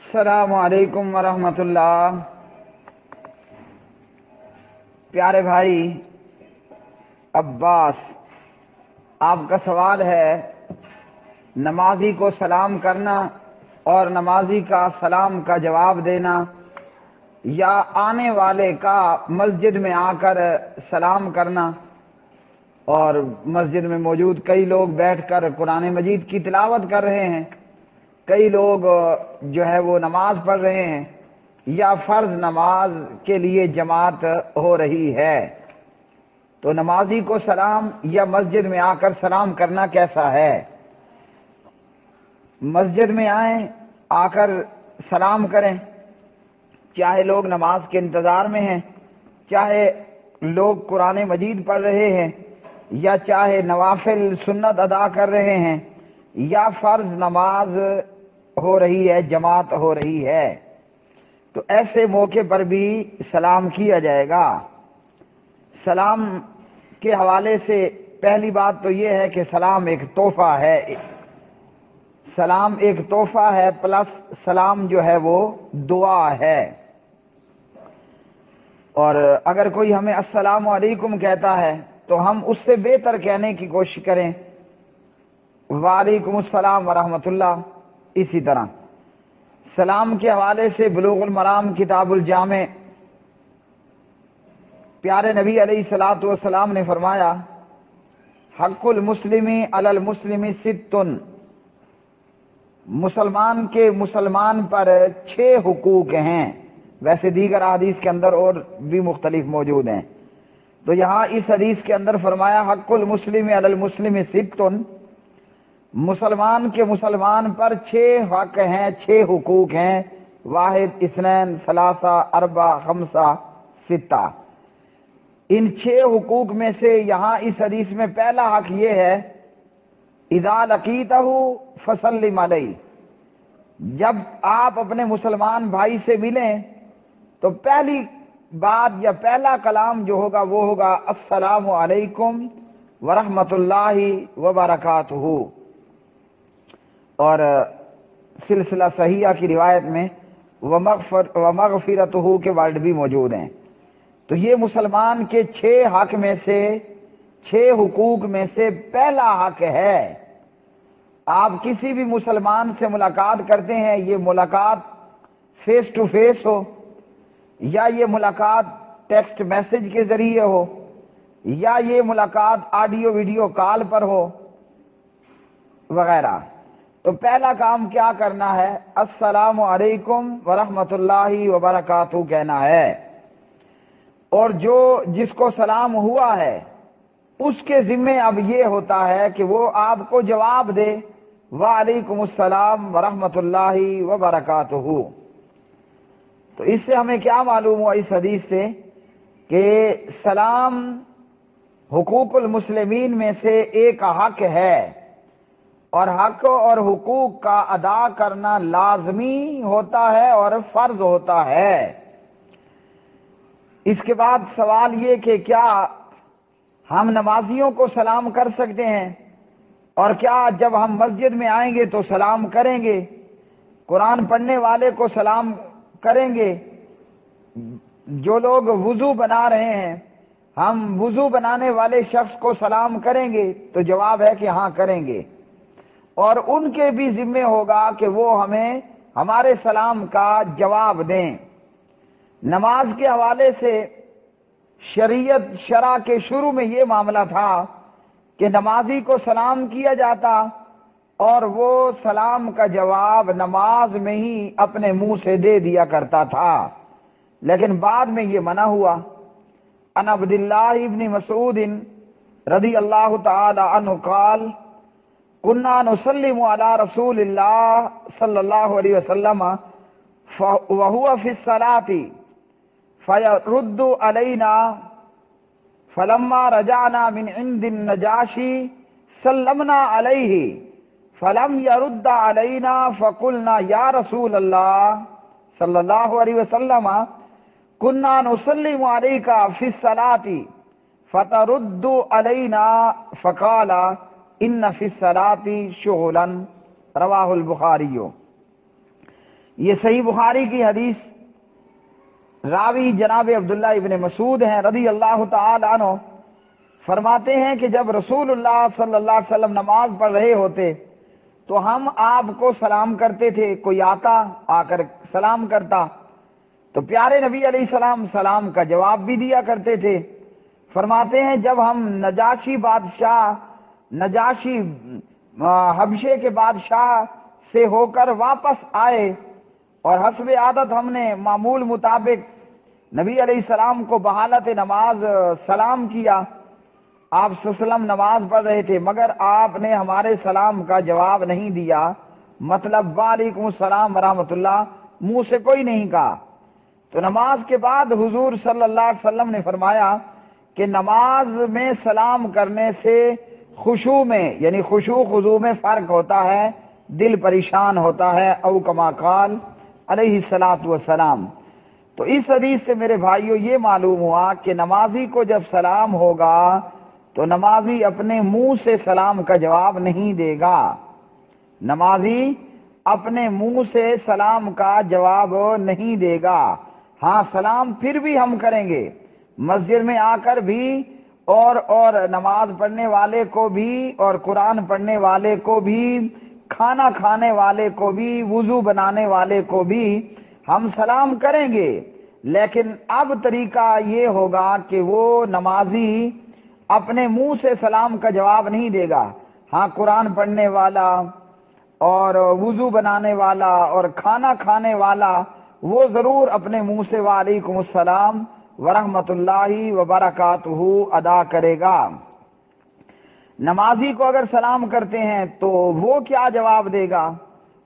السلام علیکم ورحمۃ اللہ۔ پیارے بھائی عباس، آپ کا سوال ہے نمازی کو سلام کرنا اور نمازی کا سلام کا جواب دینا، یا آنے والے کا مسجد میں آ کر سلام کرنا، اور مسجد میں موجود کئی لوگ بیٹھ کر قرآن مجید کی تلاوت کر رہے ہیں، کئی لوگ جو ہے وہ نماز پڑھ رہے ہیں، یا فرض نماز کے لیے جماعت ہو رہی ہے، تو نمازی کو سلام یا مسجد میں آ کر سلام کرنا کیسا ہے؟ مسجد میں آئیں، آ کر سلام کریں، چاہے لوگ نماز کے انتظار میں ہیں، چاہے لوگ قرآن مجید پڑھ رہے ہیں، یا چاہے نوافل سنت ادا کر رہے ہیں، یا فرض نماز ہو رہی ہے، جماعت ہو رہی ہے، تو ایسے موقع پر بھی سلام کیا جائے گا۔ سلام کے حوالے سے پہلی بات تو یہ ہے کہ سلام ایک تحفہ ہے، سلام ایک تحفہ ہے، پلس سلام جو ہے وہ دعا ہے۔ اور اگر کوئی ہمیں السلام علیکم کہتا ہے تو ہم اس سے بہتر کہنے کی کوشش کریں، وعلیکم السلام ورحمۃ اللہ۔ اسی طرح سلام کے حوالے سے بلوغ المرام کتاب الجامع، پیارے نبی علیہ الصلوۃ والسلام نے فرمایا، حق المسلم علی المسلم ست، مسلمان کے مسلمان پر 6 حقوق ہیں، ویسے دیگر احادیث کے اندر اور بھی مختلف موجود ہیں، تو یہاں اس حدیث کے اندر فرمایا حق المسلم علی المسلم ست، مسلمان کے مسلمان پر 6 حق ہیں، 6 حقوق ہیں، واحد، اثنین، ثلاثہ، اربع، خمسہ، ستہ۔ ان 6 حقوق میں سے یہاں اس حدیث میں پہلا حق یہ ہے، اذا لقیتہ فسلم علیہ، جب آپ اپنے مسلمان بھائی سے ملیں تو پہلی بات یا پہلا کلام جو ہوگا وہ ہوگا السلام علیکم ورحمۃ اللہ وبرکاتہ۔ اور سلسلہ صحیحہ کی روایت میں ومغفرتہ کے ورڈ بھی موجود ہیں۔ تو یہ مسلمان کے 6 حق میں سے، 6 حقوق میں سے پہلا حق ہے۔ آپ کسی بھی مسلمان سے ملاقات کرتے ہیں، یہ ملاقات فیس ٹو فیس ہو، یا یہ ملاقات ٹیکسٹ میسج کے ذریعے ہو، یا یہ ملاقات آڈیو ویڈیو کال پر ہو وغیرہ، تو پہلا کام کیا کرنا ہے؟ السلام علیکم ورحمۃ اللہ وبرکاتہ کہنا ہے، اور جس کو سلام ہوا ہے اس کے ذمے اب یہ ہوتا ہے کہ وہ آپ کو جواب دے، وعلیکم السلام ورحمۃ اللہ وبرکاتہ۔ تو اس سے ہمیں کیا معلوم ہوا اس حدیث سے کہ سلام حقوق المسلمین میں سے ایک حق ہے، اور حق اور حقوق کا ادا کرنا لازمی ہوتا ہے اور فرض ہوتا ہے۔ اس کے بعد سوال یہ کہ کیا ہم نمازیوں کو سلام کر سکتے ہیں، اور کیا جب ہم مسجد میں آئیں گے تو سلام کریں گے، قرآن پڑھنے والے کو سلام کریں گے، جو لوگ وضو بنا رہے ہیں ہم وضو بنانے والے شخص کو سلام کریں گے؟ تو جواب ہے کہ ہاں کریں گے، اور ان کے بھی ذمہ ہوگا کہ وہ ہمیں ہمارے سلام کا جواب دیں۔ نماز کے حوالے سے شرع کے شروع میں یہ معاملہ تھا کہ نمازی کو سلام کیا جاتا اور وہ سلام کا جواب نماز میں ہی اپنے منہ سے دے دیا کرتا تھا، لیکن بعد میں یہ منع ہوا۔ عن عبد اللہ ابن مسعود رضی اللہ تعالی عنہ قال كنا نسلم على رسول اللہ صلی اللہ علیہ وسلم وهو في الصلاة فيرد علينا فلما رجعنا من عند النجاشی سلمنا علیہ فلم يرد علينا فقلنا یا رسول اللہ صلی اللہ علیہ وسلم كنا نسلم عليك في الصلاة فترد علينا فقال ان فی الصلاة شغلا، رواہ البخاری۔ یہ صحیح بخاری کی حدیث، راوی جناب عبداللہ ابن مسعود ہیں رضی اللہ تعالی عنہ، فرماتے ہیں کہ جب رسول اللہ صلی اللہ علیہ وسلم نماز پڑھ رہے ہوتے تو ہم آپ کو سلام کرتے تھے، کوئی آتا آ کر سلام کرتا تو پیارے نبی علیہ السلام سلام کا جواب بھی دیا کرتے تھے۔ فرماتے ہیں جب ہم نجاشی حبشے کے بادشاہ سے ہو کر واپس آئے اور حسب عادت ہم نے معمول مطابق نبی علیہ السلام کو بحالت نماز سلام کیا، آپ صلی اللہ علیہ وسلم نماز پڑھ رہے تھے مگر آپ نے ہمارے سلام کا جواب نہیں دیا، مطلب وعلیکم السلام ورحمۃ اللہ منہ سے کوئی نہیں کہا۔ تو نماز کے بعد حضور صلی اللہ علیہ وسلم نے فرمایا کہ نماز میں سلام کرنے سے خشوع میں یعنی خشوع خضوع میں فرق ہوتا ہے، دل پریشان ہوتا ہے، او کما قال علیہ الصلاۃ والسلام۔ تو اس حدیث سے میرے بھائیوں یہ معلوم ہوا کہ نمازی کو جب سلام ہوگا تو نمازی اپنے منہ سے سلام کا جواب نہیں دے گا، نمازی اپنے منہ سے سلام کا جواب نہیں دے گا۔ ہاں سلام پھر بھی ہم کریں گے، مسجد میں آ کر بھی اور نماز پڑھنے والے کو بھی اور قرآن پڑھنے والے کو بھی، کھانا کھانے والے کو بھی، وضو بنانے والے کو بھی ہم سلام کریں گے، لیکن اب طریقہ یہ ہوگا کہ وہ نمازی اپنے منہ سے سلام کا جواب نہیں دے گا۔ ہاں قرآن پڑھنے والا اور وضو بنانے والا اور کھانا کھانے والا وہ ضرور اپنے منہ سے وعلیکم السلام ورحمۃ اللہ وبرکاتہ ادا کرے گا۔ نمازی کو اگر سلام کرتے ہیں تو وہ کیا جواب دے گا؟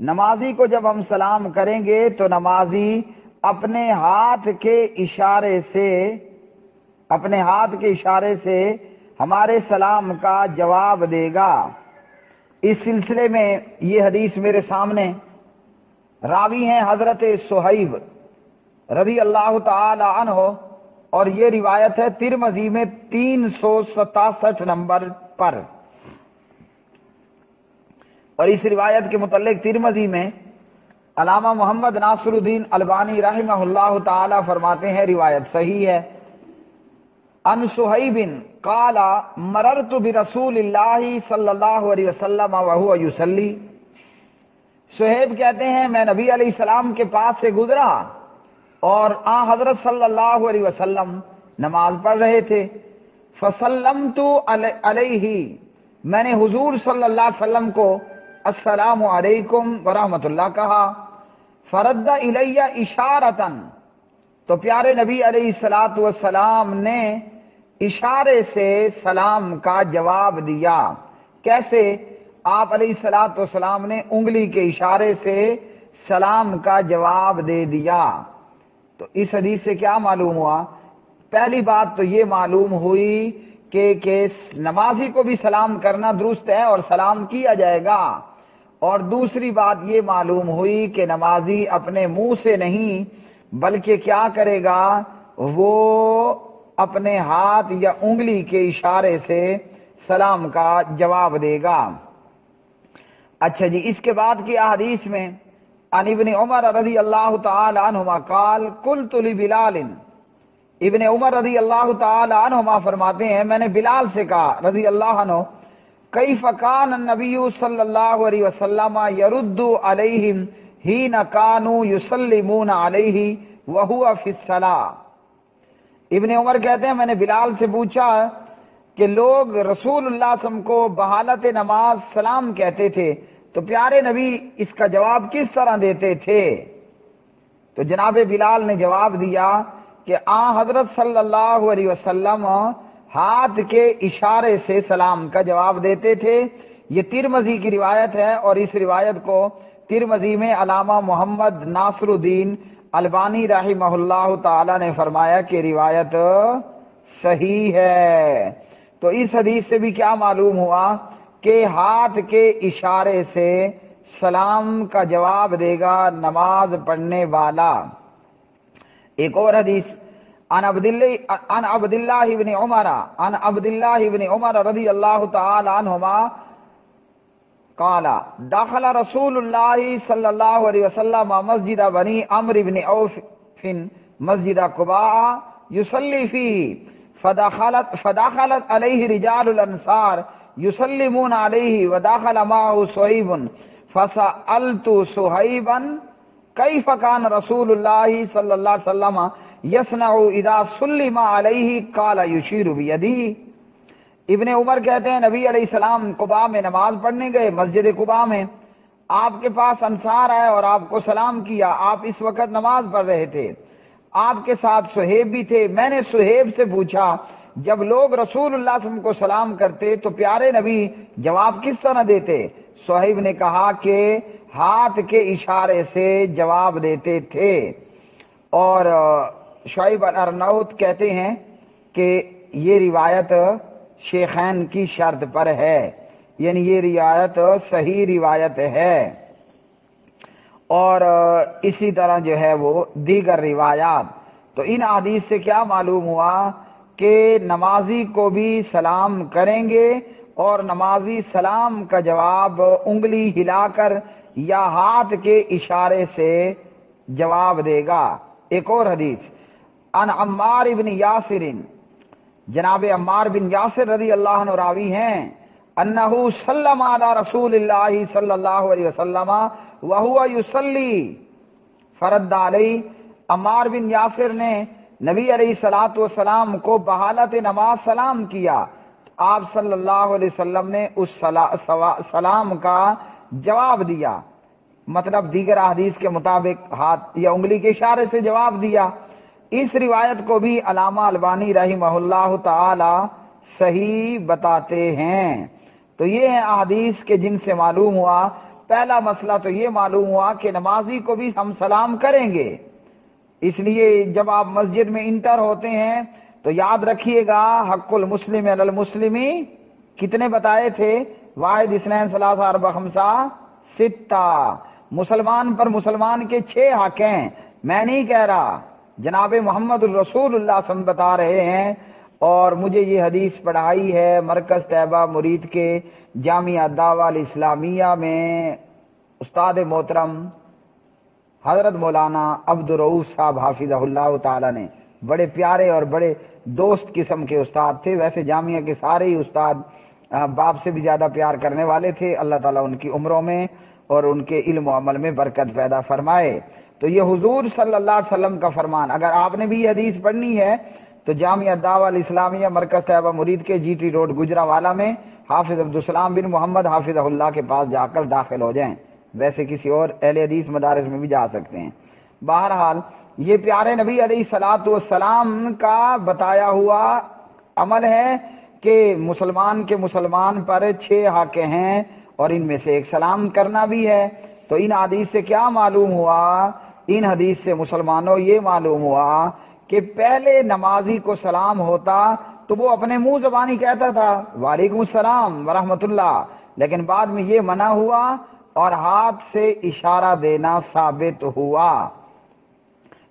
نمازی کو جب ہم سلام کریں گے تو نمازی اپنے ہاتھ کے اشارے سے ہمارے سلام کا جواب دے گا۔ اس سلسلے میں یہ حدیث میرے سامنے، راوی ہیں حضرت صہیب رضی اللہ تعالی عنہ، اور یہ روایت ہے ترمذی میں 367 نمبر پر، اور اس روایت کے متعلق ترمذی میں علامہ محمد ناصر الدین البانی رحمہ اللہ تعالی فرماتے ہیں روایت صحیح ہے۔ ان صہیب قال مررت برسول اللہ صلی اللہ علیہ وسلم وهو یصلی، صہیب کہتے ہیں میں نبی علیہ السلام کے پاس سے گزرا اور حضرت صلی اللہ علیہ وسلم نماز پڑھ رہے تھے، فسلمت علیہ، میں نے حضور صلی اللہ علیہ وسلم کو السلام علیکم ورحمۃ اللہ کہا، فرد الی اشارتن، تو پیارے نبی علیہ الصلوۃ والسلام نے اشارے سے سلام کا جواب دیا۔ کیسے؟ آپ علیہ الصلوۃ والسلام نے انگلی کے اشارے سے سلام کا جواب دے دیا۔ تو اس حدیث سے کیا معلوم ہوا؟ پہلی بات تو یہ معلوم ہوئی کہ نمازی کو بھی سلام کرنا درست ہے اور سلام کیا جائے گا، اور دوسری بات یہ معلوم ہوئی کہ نمازی اپنے منہ سے نہیں بلکہ کیا کرے گا، وہ اپنے ہاتھ یا انگلی کے اشارے سے سلام کا جواب دے گا۔ اچھا جی، اس کے بعد کی احادیث میں عن ابن عمر رضی اللہ تعالی عنہما قال قلت لبلال، ابن عمر رضی اللہ تعالی عنہما فرماتے ہیں میں نے بلال سے کہا رضی اللہ عنہ، کیف کان النبی صلی اللہ علیہ وسلم یرد علیہم حین کانوا یسلمون علیہ وہو فی الصلاۃ، ابن عمر کہتے ہیں میں نے بلال سے پوچھا کہ لوگ رسول اللہ صلی اللہ علیہ وسلم کو بحالت نماز سلام کہتے تھے تو پیارے نبی اس کا جواب کس طرح دیتے تھے؟ تو جناب بلال نے جواب دیا کہ حضرت صلی اللہ علیہ وسلم ہاتھ کے اشارے سے سلام کا جواب دیتے تھے۔ یہ ترمذی کی روایت ہے، اور اس روایت کو ترمذی میں علامہ محمد ناصر الدین البانی رحمہ اللہ تعالی نے فرمایا کہ روایت صحیح ہے۔ تو اس حدیث سے بھی کیا معلوم ہوا کہ ہاتھ کے اشارے سے سلام کا جواب دے گا نماز پڑھنے والا۔ ایک اور حدیث عن عبداللہ ابن عمر رضی اللہ تعالی عنہما قال دخل رسول اللہ صلی اللہ علیہ وسلم مسجد بنی عمرو بن عوف مسجد قباء يصلي فيه فدخلت عليه رجال الانصار يسلمون عليه ودخل معه صهيب فسألت صهيبا كيف كان رسول الله صلى الله عليه وسلم يصنع اذا سلم عليه قال يشير بيده. ابن عمر کہتے ہیں نبی علیہ السلام قباء میں نماز پڑھنے گئے، مسجد قباء میں آپ کے پاس انصار آئے اور آپ کو سلام کیا. آپ اس وقت نماز پڑھ رہے تھے، آپ کے ساتھ صہیب بھی تھے. میں نے صہیب سے پوچھا جب لوگ رسول اللہ صلی اللہ علیہ وسلم کو سلام کرتے تو پیارے نبی جواب کس طرح دیتے؟ صہیب نے کہا کہ ہاتھ کے اشارے سے جواب دیتے تھے. اور شعیب الارناؤت کہتے ہیں کہ یہ روایت شیخین کی شرط پر ہے، یعنی یہ روایت صحیح روایت ہے. اور اسی طرح جو ہے وہ دیگر روایات. تو ان حدیث سے کیا معلوم ہوا کہ نمازی کو بھی سلام کریں گے اور نمازی سلام کا جواب انگلی ہلا کر یا ہاتھ کے اشارے سے جواب دے گا. ایک اور حدیث ان عمار بن یاسر، جناب عمار بن یاسر رضی اللہ عنہ راوی ہیں، انہو سلم علی رسول اللہ صلی اللہ علیہ وسلم وہو یصلی فرد علیہ. عمار بن یاسر نے نبی علیہ الصلوۃ والسلام کو بحالت نماز سلام کیا. آپ صلی اللہ علیہ وسلم نے اس سلام کا جواب دیا، مطلب دیگر احادیث کے مطابق ہاتھ یا انگلی کے اشارے سے جواب دیا. اس روایت کو بھی علامہ البانی رحمہ اللہ تعالی صحیح بتاتے ہیں. تو یہ ہیں احادیث کے جن سے معلوم ہوا. پہلا مسئلہ تو یہ معلوم ہوا کہ نمازی کو بھی ہم سلام کریں گے. اس لیے جب آپ مسجد میں انٹر ہوتے ہیں تو یاد رکھیے گا حق المسلم علی المسلم کتنے بتائے تھے؟ واحد اثنین ثلاثہ اربع خمسہ ستہ. مسلمان پر مسلمان کے 6 حق ہیں. میں نہیں کہہ رہا، جناب محمد الرسول اللہ صلی اللہ علیہ وسلم بتا رہے ہیں. اور مجھے یہ حدیث پڑھائی ہے مرکز طیبہ مرید کے جامعہ دعوہ الاسلامیہ میں استاد محترم حضرت مولانا عبدالرؤوف صاحب حافظہ اللہ تعالی نے. بڑے پیارے اور بڑے دوست قسم کے استاد تھے. ویسے جامعہ کے سارے ہی استاد باپ سے بھی زیادہ پیار کرنے والے تھے. اللہ تعالیٰ ان کی عمروں میں اور ان کے علم و عمل میں برکت پیدا فرمائے. تو یہ حضور صلی اللہ علیہ وسلم کا فرمان. اگر آپ نے بھی یہ حدیث پڑھنی ہے تو جامعہ دعوہ الاسلامیہ مرکز طیبہ مرید کے جی ٹی روڈ گجرانوالہ میں حافظ عبدالسلام بن محمد حافظہ اللہ کے پاس جا کر داخل ہو جائیں. ویسے کسی اور اہل حدیث مدارس میں بھی جا سکتے ہیں. بہرحال یہ پیارے نبی علیہ الصلوۃ والسلام کا بتایا ہوا عمل ہے کہ مسلمان کے مسلمان پر 6 حق ہیں اور ان میں سے ایک سلام کرنا بھی ہے. تو ان حدیث سے کیا معلوم ہوا؟ ان حدیث سے مسلمانوں یہ معلوم ہوا کہ پہلے نمازی کو سلام ہوتا تو وہ اپنے منہ زبانی کہتا تھا وعلیکم السلام ورحمۃ اللہ، لیکن بعد میں یہ منع ہوا اور ہاتھ سے اشارہ دینا ثابت ہوا.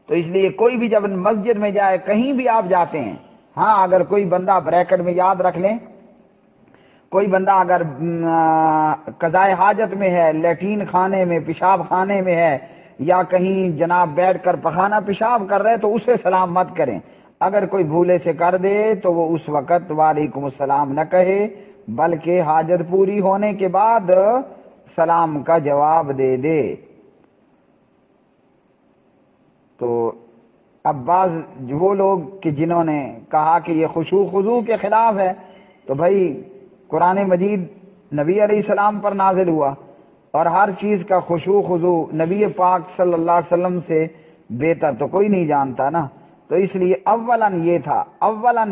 تو اس لیے کوئی بھی جب مسجد میں جائے، کہیں بھی آپ جاتے ہیں، ہاں اگر کوئی بندہ بریکٹ میں یاد رکھ لیں، کوئی بندہ اگر قضائے حاجت میں ہے، لیٹرین خانے میں، پیشاب خانے میں ہے، یا کہیں جناب بیٹھ کر پخانہ پیشاب کر رہے تو اسے سلام مت کریں. اگر کوئی بھولے سے کر دے تو وہ اس وقت وعلیکم السلام نہ کہے، بلکہ حاجت پوری ہونے کے بعد سلام کا جواب دے دے. تو اب بعض وہ لوگ کہ جنہوں نے کہا کہ یہ خشوع خضوع کے خلاف ہے، تو بھائی قرآن مجید نبی علیہ السلام پر نازل ہوا اور ہر چیز کا خشوع خضوع نبی پاک صلی اللہ علیہ وسلم سے بہتر تو کوئی نہیں جانتا نا. تو اس لیے اولاً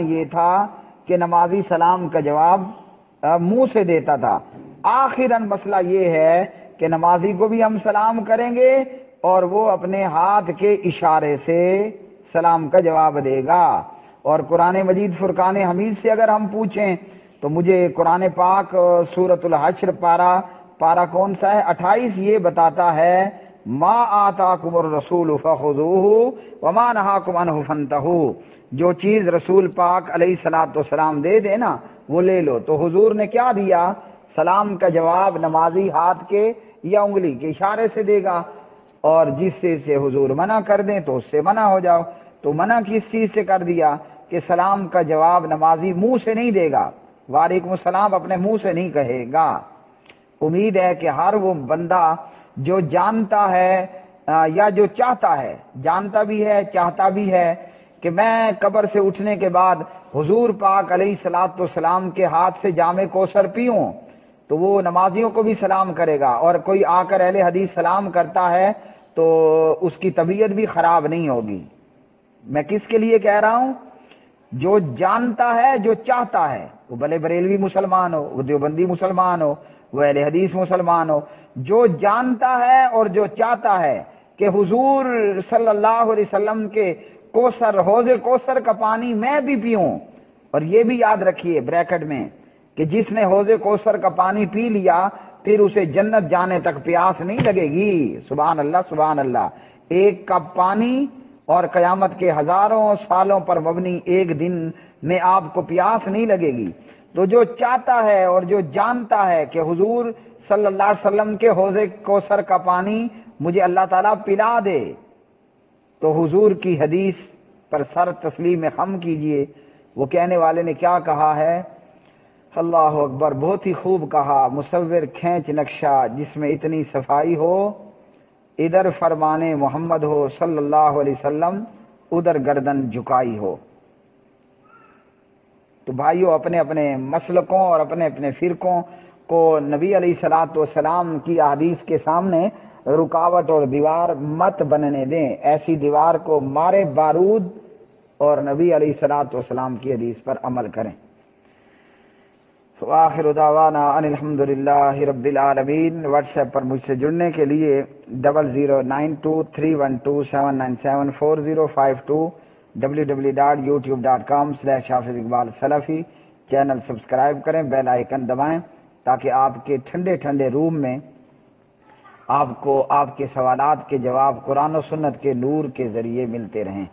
یہ تھا کہ نمازی سلام کا جواب منہ سے دیتا تھا. آخراً مسئلہ یہ ہے کہ نمازی کو بھی ہم سلام کریں گے اور وہ اپنے ہاتھ کے اشارے سے سلام کا جواب دے گا. اور قرآن مجید فرقان حمید سے اگر ہم پوچھیں تو مجھے قرآن پاک سورۃ الحشر پارہ کون سا ہے 28 یہ بتاتا ہے ما آتاکم الرسول فخذوہ وما نہاکم عنہ فانتہوا. جو چیز رسول پاک علیہ الصلوۃ والسلام دے نا وہ لے لو. تو حضور نے کیا دیا سلام کا جواب نمازی ہاتھ کے یا انگلی کے اشارے سے دے گا، اور جس سے حضور منع کر دیں تو اس سے منع ہو جاؤ۔ تو منع کس چیز سے کر دیا کہ سلام کا جواب نمازی منہ سے نہیں دے گا، وعلیکم السلام اپنے منہ سے نہیں کہے گا۔ امید ہے کہ ہر وہ بندہ جو جانتا ہے یا جو چاہتا ہے، جانتا بھی ہے چاہتا بھی ہے کہ میں قبر سے اٹھنے کے بعد حضور پاک علیہ الصلوۃ والسلام کے ہاتھ سے جام کوثر پیوں، تو وہ نمازیوں کو بھی سلام کرے گا، اور کوئی آ کر اہل حدیث سلام کرتا ہے تو اس کی طبیعت بھی خراب نہیں ہوگی۔ میں کس کے لیے کہہ رہا ہوں؟ جو جانتا ہے، جو چاہتا ہے، وہ بھلے بریلوی مسلمان ہو، وہ دیوبندی مسلمان ہو، وہ اہل حدیث مسلمان ہو، جو جانتا ہے اور جو چاہتا ہے کہ حضور صلی اللہ علیہ وسلم کے کوثر، حوض کوثر کا پانی میں بھی پیوں، اور یہ بھی یاد رکھیے بریکٹ میں کہ جس نے حوض کوثر کا پانی پی لیا پھر اسے جنت جانے تک پیاس نہیں لگے گی۔ سبحان اللہ سبحان اللہ۔ ایک کپ پانی اور قیامت کے ہزاروں سالوں پر مبنی ایک دن میں آپ کو پیاس نہیں لگے گی۔ تو جو چاہتا ہے اور جو جانتا ہے کہ حضور صلی اللہ علیہ وسلم کے حوض کوثر کا پانی مجھے اللہ تعالیٰ پلا دے، تو حضور کی حدیث پر سر تسلیم خم کیجئے۔ وہ کہنے والے نے کیا کہا ہے؟ اللہ اکبر، بہت ہی خوب کہا۔ مصور کھینچ نقشہ جس میں اتنی صفائی ہو، ادھر فرمان محمد ہو صلی اللہ علیہ وسلم، ادھر گردن جھکائی ہو۔ تو بھائیو، اپنے اپنے مسلکوں اور اپنے اپنے فرقوں کو نبی علیہ الصلوۃ والسلام کی احادیث کے سامنے رکاوٹ اور دیوار مت بننے دیں۔ ایسی دیوار کو مارے بارود اور نبی علیہ الصلوۃ والسلام کی حدیث پر عمل کریں۔ وآخر دعوانا ان الحمد للہ رب العالمین۔ واٹس ایپ پر مجھ سے جڑنے کے لیے 00923127974052 www.youtube.com/حافظ اقبال سلفی چینل سبسکرائب کریں، بیل آئیکن دبائیں تاکہ آپ کے ٹھنڈے ٹھنڈے روم میں آپ کو آپ کے سوالات کے جواب قرآن و سنت کے نور کے ذریعے ملتے رہیں۔